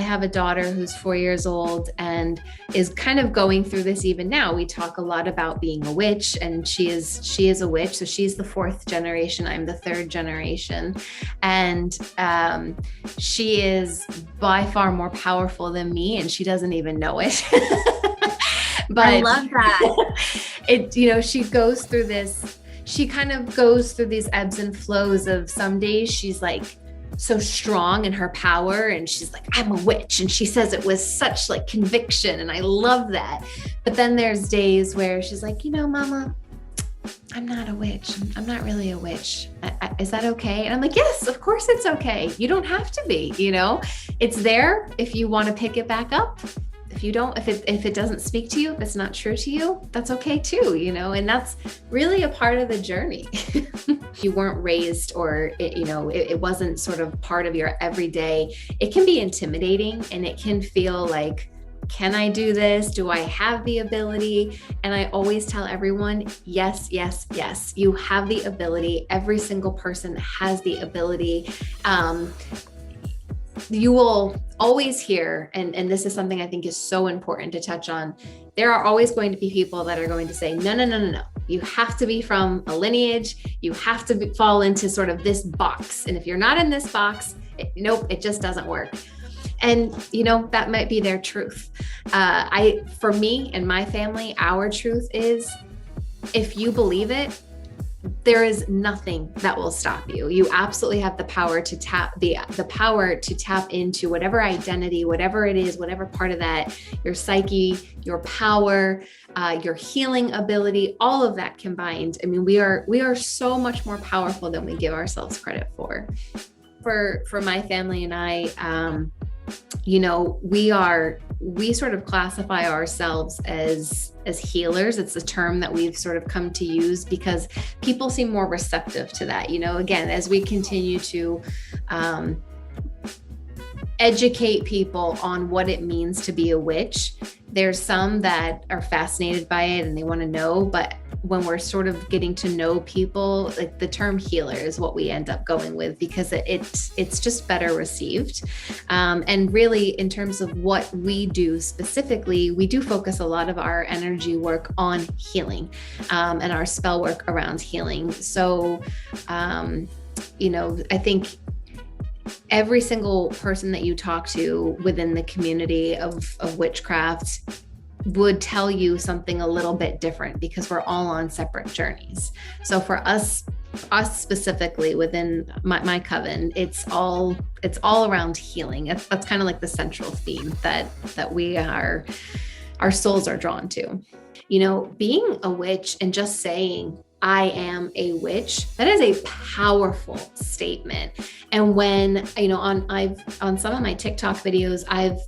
have a daughter who's 4 years old and is kind of going through this even now. We talk a lot about being a witch, and she is a witch. So she's the fourth generation. I'm the third generation. And she is by far more powerful than me, and she doesn't even know it. But I love that. She goes through this, she kind of goes through these ebbs and flows of some days she's like so strong in her power and she's like, I'm a witch. And she says it with such like conviction. And I love that. But then there's days where she's like, Mama, I'm not a witch. I'm not really a witch. Is that okay? And I'm like, yes, of course it's okay. You don't have to be, it's there if you want to pick it back up. If you don't, if it doesn't speak to you, if it's not true to you, that's okay too, and that's really a part of the journey. You weren't raised, or it wasn't sort of part of your everyday. It can be intimidating, and it can feel like, can I do this? Do I have the ability? And I always tell everyone, yes, yes, yes, you have the ability. Every single person has the ability. You will always hear, and this is something I think is so important to touch on. There are always going to be people that are going to say, no. You have to be from a lineage. You have to fall into sort of this box. And if you're not in this box, nope, it just doesn't work. And, that might be their truth. For me and my family, our truth is, if you believe it, there is nothing that will stop you. You absolutely have the power to tap the power to tap into whatever identity, whatever it is, whatever part of that, your psyche, your power, your healing ability, all of that combined. I mean, we are so much more powerful than we give ourselves credit for. For my family and I, we sort of classify ourselves as healers. It's a term that we've sort of come to use because people seem more receptive to that. Again, as we continue to educate people on what it means to be a witch, there's some that are fascinated by it and they want to know, but when we're sort of getting to know people, like the term healer is what we end up going with because it's just better received. And really in terms of what we do specifically, we do focus a lot of our energy work on healing and our spell work around healing. So, I think every single person that you talk to within the community of witchcraft would tell you something a little bit different because we're all on separate journeys. So for us specifically within my coven, it's all around healing. That's kind of like the central theme that our souls are drawn to. Being a witch and just saying, I am a witch, that is a powerful statement. And when, on some of my TikTok videos, I've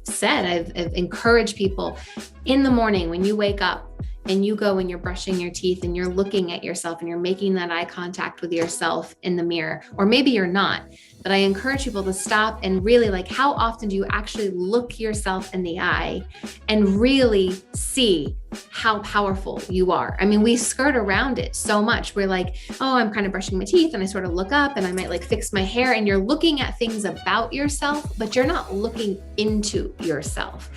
encouraged people in the morning when you wake up and you go and you're brushing your teeth and you're looking at yourself and you're making that eye contact with yourself in the mirror, or maybe you're not, but I encourage people to stop and really how often do you actually look yourself in the eye and really see how powerful you are? I mean, we skirt around it so much. We're like, oh, I'm kind of brushing my teeth and I sort of look up and I might fix my hair, and you're looking at things about yourself, but you're not looking into yourself.